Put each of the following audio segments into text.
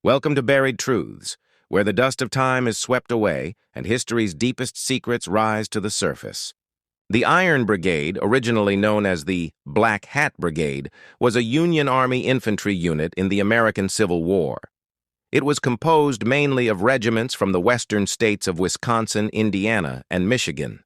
Welcome to Buried Truths, where the dust of time is swept away and history's deepest secrets rise to the surface. The Iron Brigade, originally known as the Black Hat Brigade, was a Union Army infantry unit in the American Civil War. It was composed mainly of regiments from the western states of Wisconsin, Indiana, and Michigan.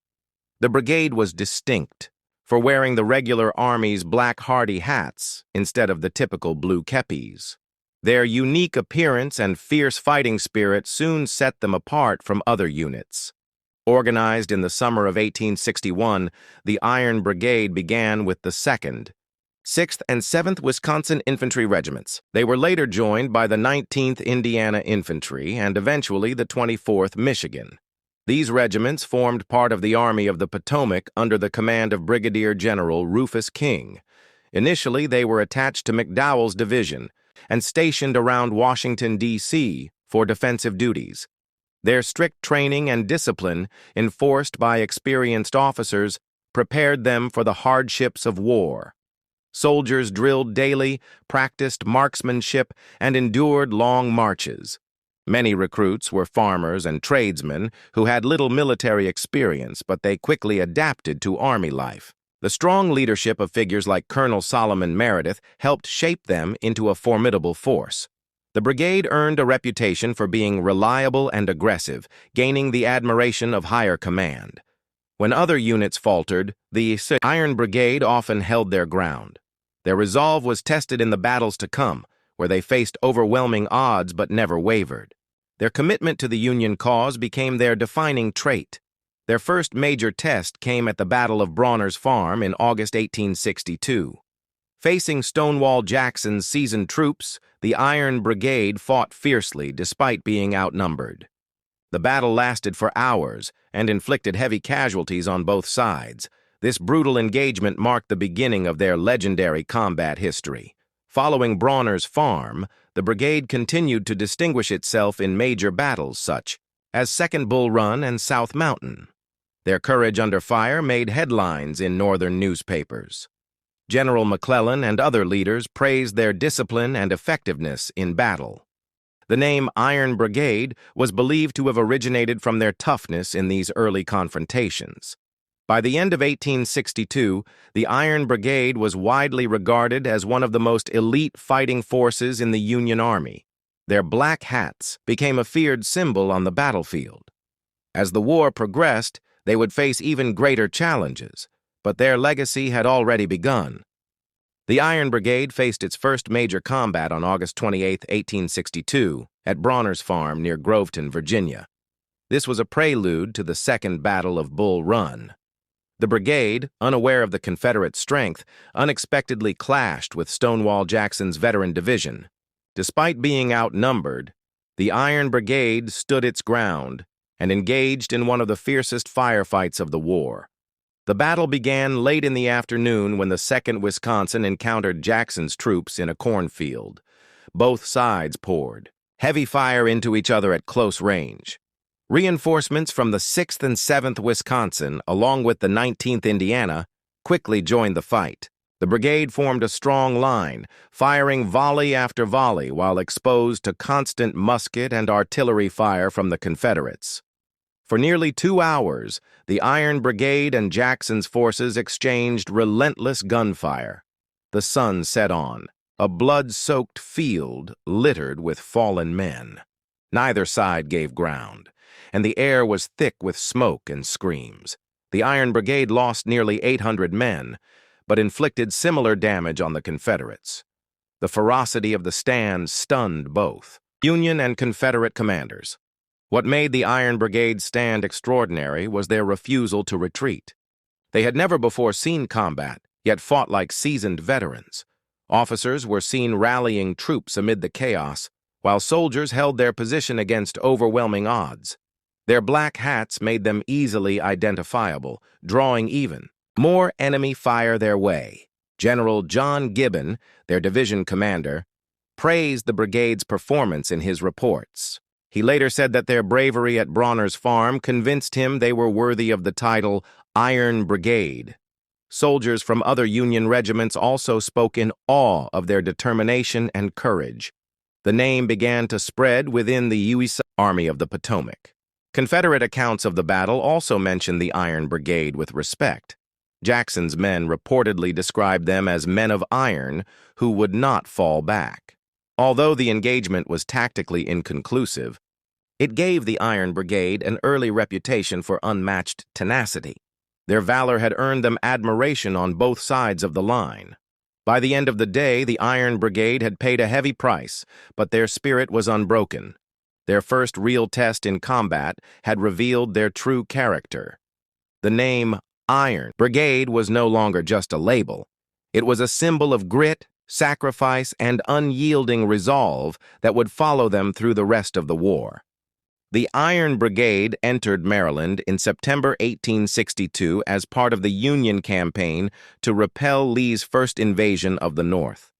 The brigade was distinct for wearing the regular Army's black hardy hats instead of the typical blue kepis. Their unique appearance and fierce fighting spirit soon set them apart from other units. Organized in the summer of 1861, the Iron Brigade began with the 2nd, 6th, and 7th Wisconsin Infantry Regiments. They were later joined by the 19th Indiana Infantry and eventually the 24th Michigan. These regiments formed part of the Army of the Potomac under the command of Brigadier General Rufus King. Initially, they were attached to McDowell's division and stationed around Washington, D.C. for defensive duties. Their strict training and discipline, enforced by experienced officers, prepared them for the hardships of war. Soldiers drilled daily, practiced marksmanship, and endured long marches. Many recruits were farmers and tradesmen who had little military experience, but they quickly adapted to Army life. The strong leadership of figures like Colonel Solomon Meredith helped shape them into a formidable force. The brigade earned a reputation for being reliable and aggressive, gaining the admiration of higher command. When other units faltered, the Iron Brigade often held their ground. Their resolve was tested in the battles to come, where they faced overwhelming odds but never wavered. Their commitment to the Union cause became their defining trait. Their first major test came at the Battle of Bronner's Farm in August 1862. Facing Stonewall Jackson's seasoned troops, the Iron Brigade fought fiercely despite being outnumbered. The battle lasted for hours and inflicted heavy casualties on both sides. This brutal engagement marked the beginning of their legendary combat history. Following Bronner's Farm, the brigade continued to distinguish itself in major battles such as Second Bull Run and South Mountain. Their courage under fire made headlines in northern newspapers. General McClellan and other leaders praised their discipline and effectiveness in battle. The name Iron Brigade was believed to have originated from their toughness in these early confrontations. By the end of 1862, the Iron Brigade was widely regarded as one of the most elite fighting forces in the Union Army. Their black hats became a feared symbol on the battlefield. As the war progressed, they would face even greater challenges, but their legacy had already begun. The Iron Brigade faced its first major combat on August 28, 1862, at Bronner's Farm near Groveton, Virginia. This was a prelude to the Second Battle of Bull Run. The brigade, unaware of the Confederate strength, unexpectedly clashed with Stonewall Jackson's veteran division. Despite being outnumbered, the Iron Brigade stood its ground and engaged in one of the fiercest firefights of the war. The battle began late in the afternoon when the 2nd Wisconsin encountered Jackson's troops in a cornfield. Both sides poured heavy fire into each other at close range. Reinforcements from the 6th and 7th Wisconsin, along with the 19th Indiana, quickly joined the fight. The brigade formed a strong line, firing volley after volley while exposed to constant musket and artillery fire from the Confederates. For nearly 2 hours, the Iron Brigade and Jackson's forces exchanged relentless gunfire. The sun set on, a blood-soaked field littered with fallen men. Neither side gave ground, and the air was thick with smoke and screams. The Iron Brigade lost nearly 800 men, but inflicted similar damage on the Confederates. The ferocity of the stand stunned both Union and Confederate commanders. What made the Iron Brigade stand extraordinary was their refusal to retreat. They had never before seen combat, yet fought like seasoned veterans. Officers were seen rallying troops amid the chaos, while soldiers held their position against overwhelming odds. Their black hats made them easily identifiable, drawing even more enemy fire their way. General John Gibbon, their division commander, praised the brigade's performance in his reports. He later said that their bravery at Bronner's Farm convinced him they were worthy of the title Iron Brigade. Soldiers from other Union regiments also spoke in awe of their determination and courage. The name began to spread within the U.S. Army of the Potomac. Confederate accounts of the battle also mention the Iron Brigade with respect. Jackson's men reportedly described them as men of iron who would not fall back. Although the engagement was tactically inconclusive, it gave the Iron Brigade an early reputation for unmatched tenacity. Their valor had earned them admiration on both sides of the line. By the end of the day, the Iron Brigade had paid a heavy price, but their spirit was unbroken. Their first real test in combat had revealed their true character. The name Iron Brigade was no longer just a label. It was a symbol of grit, sacrifice, and unyielding resolve that would follow them through the rest of the war. The Iron Brigade entered Maryland in September 1862 as part of the Union campaign to repel Lee's first invasion of the North.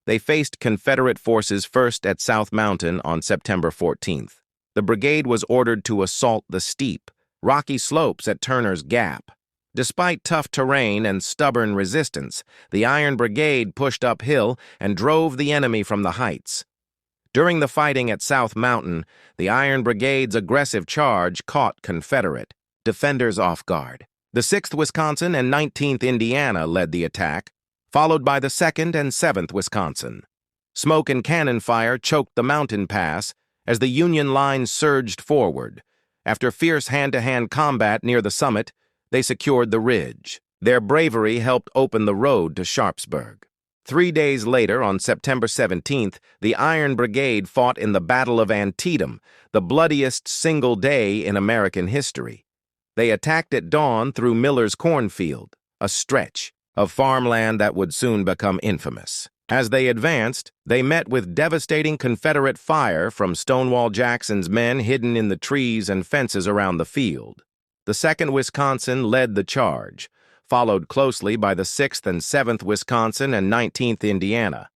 They faced Confederate forces first at South Mountain on September 14th. The brigade was ordered to assault the steep, rocky slopes at Turner's Gap. Despite tough terrain and stubborn resistance, the Iron Brigade pushed uphill and drove the enemy from the heights. During the fighting at South Mountain, the Iron Brigade's aggressive charge caught Confederate defenders off guard. The 6th Wisconsin and 19th Indiana led the attack, followed by the 2nd and 7th Wisconsin. Smoke and cannon fire choked the mountain pass as the Union line surged forward. After fierce hand-to-hand combat near the summit, they secured the ridge. Their bravery helped open the road to Sharpsburg. 3 days later, on September 17th, the Iron Brigade fought in the Battle of Antietam, the bloodiest single day in American history. They attacked at dawn through Miller's cornfield, a stretch of farmland that would soon become infamous. As they advanced, they met with devastating Confederate fire from Stonewall Jackson's men hidden in the trees and fences around the field. The 2nd Wisconsin led the charge, followed closely by the 6th and 7th Wisconsin and 19th Indiana.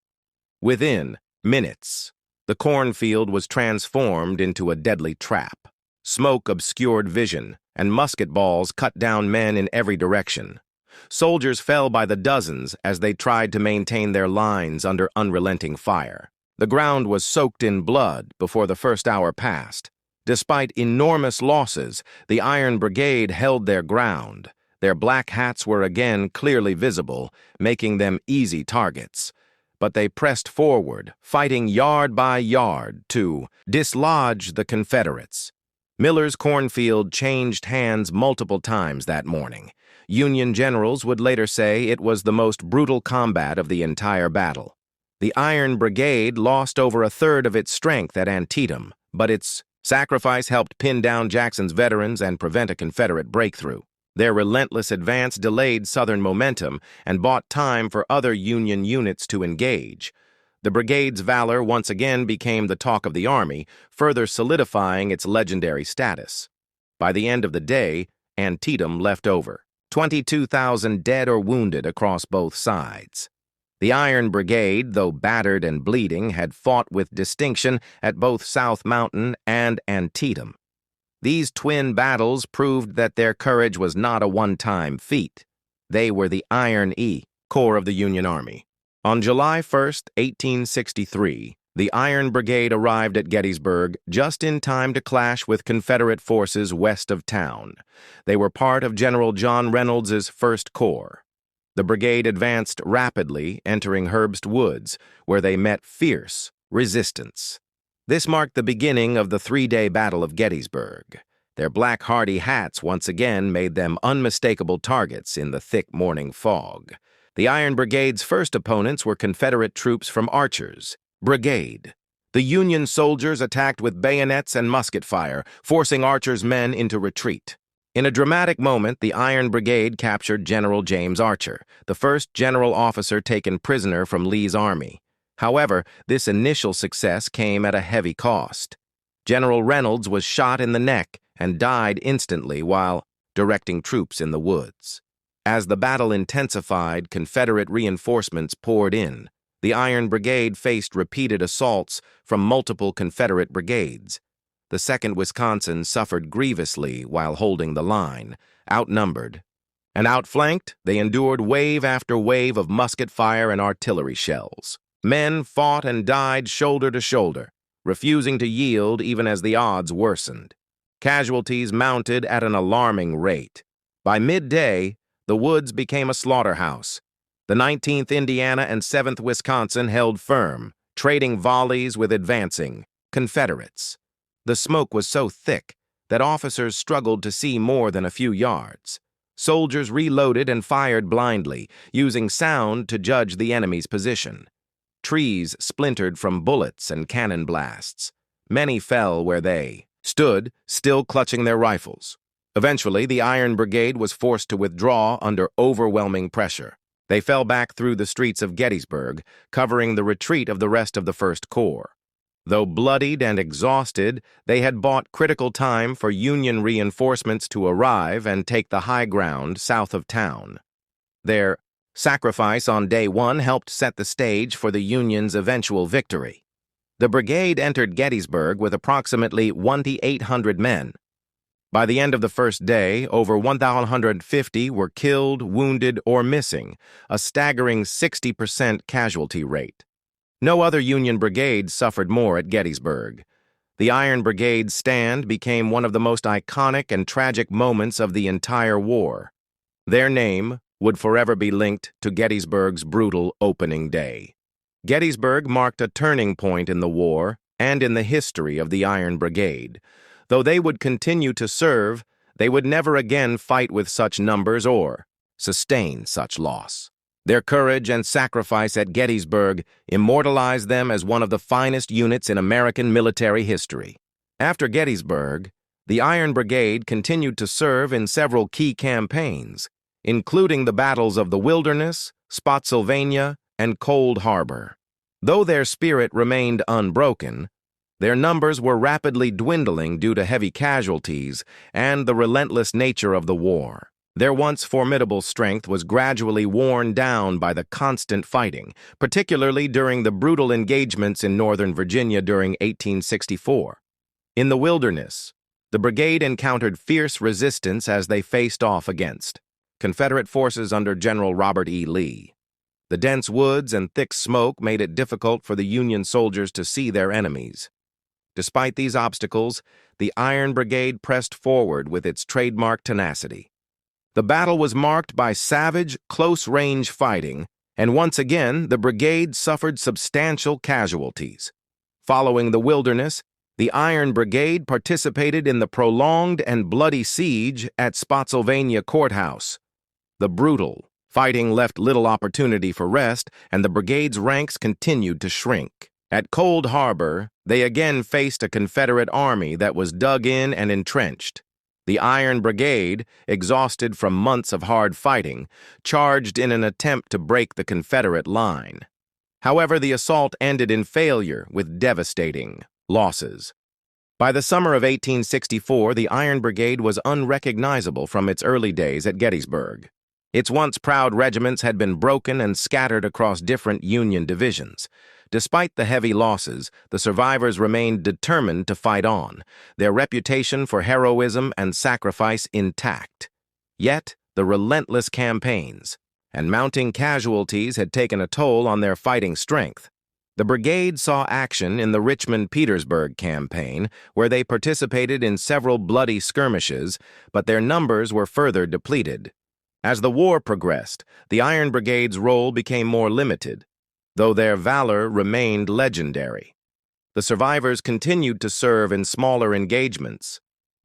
Within minutes, the cornfield was transformed into a deadly trap. Smoke obscured vision, and musket balls cut down men in every direction. Soldiers fell by the dozens as they tried to maintain their lines under unrelenting fire. The ground was soaked in blood before the first hour passed. Despite enormous losses, the Iron Brigade held their ground. Their black hats were again clearly visible, making them easy targets. But they pressed forward, fighting yard by yard to dislodge the Confederates. Miller's cornfield changed hands multiple times that morning. Union generals would later say it was the most brutal combat of the entire battle. The Iron Brigade lost over a third of its strength at Antietam, but its sacrifice helped pin down Jackson's veterans and prevent a Confederate breakthrough. Their relentless advance delayed Southern momentum and bought time for other Union units to engage. The brigade's valor once again became the talk of the Army, further solidifying its legendary status. By the end of the day, Antietam left over 22,000 dead or wounded across both sides. The Iron Brigade, though battered and bleeding, had fought with distinction at both South Mountain and Antietam. These twin battles proved that their courage was not a one-time feat. They were the Iron Core of the Union Army. On July 1st, 1863, the Iron Brigade arrived at Gettysburg just in time to clash with Confederate forces west of town. They were part of General John Reynolds's 1st Corps. The brigade advanced rapidly, entering Herbst Woods, where they met fierce resistance. This marked the beginning of the 3-day Battle of Gettysburg. Their black hardy hats once again made them unmistakable targets in the thick morning fog. The Iron Brigade's first opponents were Confederate troops from Archer's Brigade. The Union soldiers attacked with bayonets and musket fire, forcing Archer's men into retreat. In a dramatic moment, the Iron Brigade captured General James Archer, the first general officer taken prisoner from Lee's army. However, this initial success came at a heavy cost. General Reynolds was shot in the neck and died instantly while directing troops in the woods. As the battle intensified, Confederate reinforcements poured in. The Iron Brigade faced repeated assaults from multiple Confederate brigades. The 2nd Wisconsin suffered grievously while holding the line. Outnumbered and outflanked, they endured wave after wave of musket fire and artillery shells. Men fought and died shoulder to shoulder, refusing to yield even as the odds worsened. Casualties mounted at an alarming rate. By midday, the woods became a slaughterhouse. The 19th Indiana and 7th Wisconsin held firm, trading volleys with advancing Confederates. The smoke was so thick that officers struggled to see more than a few yards. Soldiers reloaded and fired blindly, using sound to judge the enemy's position. Trees splintered from bullets and cannon blasts. Many fell where they stood, still clutching their rifles. Eventually, the Iron Brigade was forced to withdraw under overwhelming pressure. They fell back through the streets of Gettysburg, covering the retreat of the rest of the First Corps. Though bloodied and exhausted, they had bought critical time for Union reinforcements to arrive and take the high ground south of town. Their sacrifice on day one helped set the stage for the Union's eventual victory. The brigade entered Gettysburg with approximately 2,800 men. By the end of the first day, over 1,150 were killed, wounded, or missing, a staggering 60% casualty rate. No other Union brigade suffered more at Gettysburg. The Iron Brigade's stand became one of the most iconic and tragic moments of the entire war. Their name would forever be linked to Gettysburg's brutal opening day. Gettysburg marked a turning point in the war and in the history of the Iron Brigade. Though they would continue to serve, they would never again fight with such numbers or sustain such loss. Their courage and sacrifice at Gettysburg immortalized them as one of the finest units in American military history. After Gettysburg, the Iron Brigade continued to serve in several key campaigns, including the battles of the Wilderness, Spotsylvania, and Cold Harbor. Though their spirit remained unbroken, their numbers were rapidly dwindling due to heavy casualties and the relentless nature of the war. Their once formidable strength was gradually worn down by the constant fighting, particularly during the brutal engagements in Northern Virginia during 1864. In the Wilderness, the brigade encountered fierce resistance as they faced off against Confederate forces under General Robert E. Lee. The dense woods and thick smoke made it difficult for the Union soldiers to see their enemies. Despite these obstacles, the Iron Brigade pressed forward with its trademark tenacity. The battle was marked by savage, close-range fighting, and once again, the brigade suffered substantial casualties. Following the Wilderness, the Iron Brigade participated in the prolonged and bloody siege at Spotsylvania Courthouse. The brutal fighting left little opportunity for rest, and the brigade's ranks continued to shrink. At Cold Harbor, they again faced a Confederate army that was dug in and entrenched. The Iron Brigade, exhausted from months of hard fighting, charged in an attempt to break the Confederate line. However, the assault ended in failure with devastating losses. By the summer of 1864, the Iron Brigade was unrecognizable from its early days at Gettysburg. Its once proud regiments had been broken and scattered across different Union divisions. Despite the heavy losses, the survivors remained determined to fight on, their reputation for heroism and sacrifice intact. Yet, the relentless campaigns and mounting casualties had taken a toll on their fighting strength. The brigade saw action in the Richmond-Petersburg campaign, where they participated in several bloody skirmishes, but their numbers were further depleted. As the war progressed, the Iron Brigade's role became more limited, though their valor remained legendary. The survivors continued to serve in smaller engagements,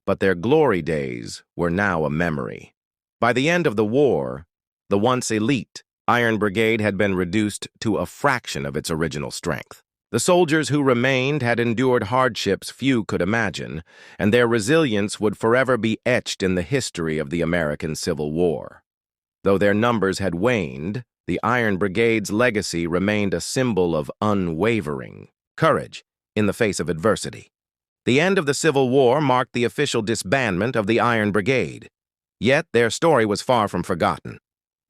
but their glory days were now a memory. By the end of the war, the once elite Iron Brigade had been reduced to a fraction of its original strength. The soldiers who remained had endured hardships few could imagine, and their resilience would forever be etched in the history of the American Civil War. Though their numbers had waned, the Iron Brigade's legacy remained a symbol of unwavering courage in the face of adversity. The end of the Civil War marked the official disbandment of the Iron Brigade. Yet their story was far from forgotten.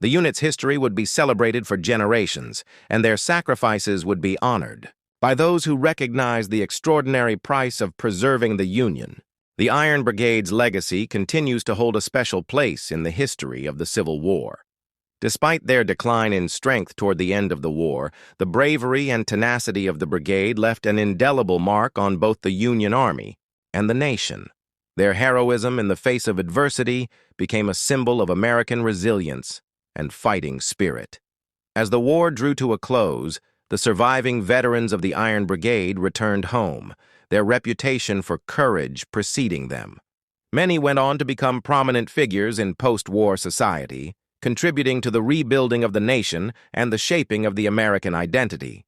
The unit's history would be celebrated for generations, and their sacrifices would be honored by those who recognized the extraordinary price of preserving the Union. The Iron Brigade's legacy continues to hold a special place in the history of the Civil War. Despite their decline in strength toward the end of the war, the bravery and tenacity of the brigade left an indelible mark on both the Union Army and the nation. Their heroism in the face of adversity became a symbol of American resilience and fighting spirit. As the war drew to a close, the surviving veterans of the Iron Brigade returned home, their reputation for courage preceding them. Many went on to become prominent figures in post-war society, contributing to the rebuilding of the nation and the shaping of the American identity.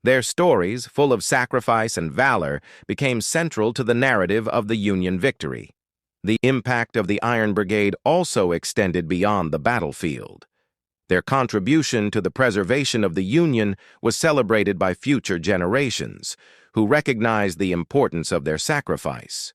Their stories, full of sacrifice and valor, became central to the narrative of the Union victory. The impact of the Iron Brigade also extended beyond the battlefield. Their contribution to the preservation of the Union was celebrated by future generations, who recognized the importance of their sacrifice.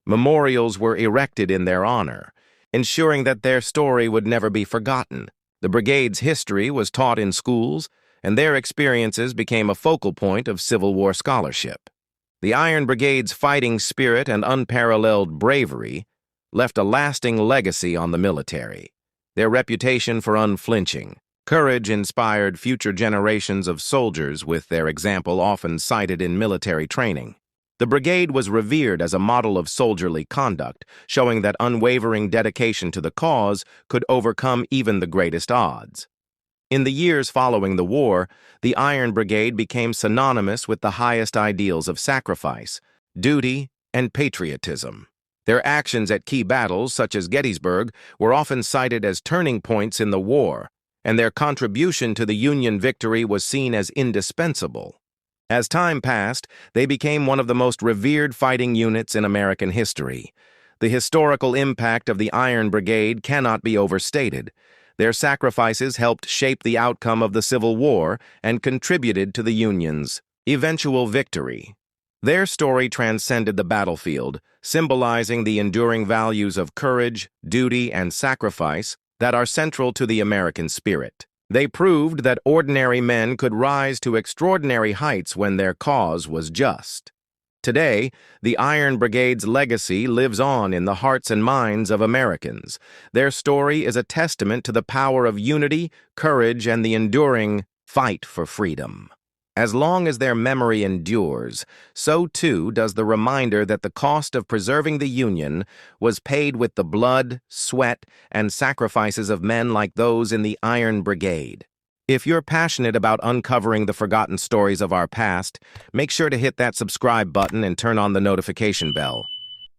Memorials were erected in their honor, ensuring that their story would never be forgotten. The brigade's history was taught in schools, and their experiences became a focal point of Civil War scholarship. The Iron Brigade's fighting spirit and unparalleled bravery left a lasting legacy on the military. Their reputation for unflinching courage inspired future generations of soldiers, with their example often cited in military training. The brigade was revered as a model of soldierly conduct, showing that unwavering dedication to the cause could overcome even the greatest odds. In the years following the war, the Iron Brigade became synonymous with the highest ideals of sacrifice, duty, and patriotism. Their actions at key battles, such as Gettysburg, were often cited as turning points in the war, and their contribution to the Union victory was seen as indispensable. As time passed, they became one of the most revered fighting units in American history. The historical impact of the Iron Brigade cannot be overstated. Their sacrifices helped shape the outcome of the Civil War and contributed to the Union's eventual victory. Their story transcended the battlefield, symbolizing the enduring values of courage, duty, and sacrifice that are central to the American spirit. They proved that ordinary men could rise to extraordinary heights when their cause was just. Today, the Iron Brigade's legacy lives on in the hearts and minds of Americans. Their story is a testament to the power of unity, courage, and the enduring fight for freedom. As long as their memory endures, so too does the reminder that the cost of preserving the Union was paid with the blood, sweat, and sacrifices of men like those in the Iron Brigade. If you're passionate about uncovering the forgotten stories of our past, make sure to hit that subscribe button and turn on the notification bell.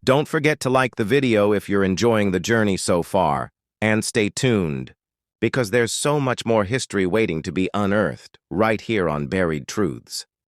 Don't forget to like the video if you're enjoying the journey so far, and stay tuned, because there's so much more history waiting to be unearthed right here on Buried Truths.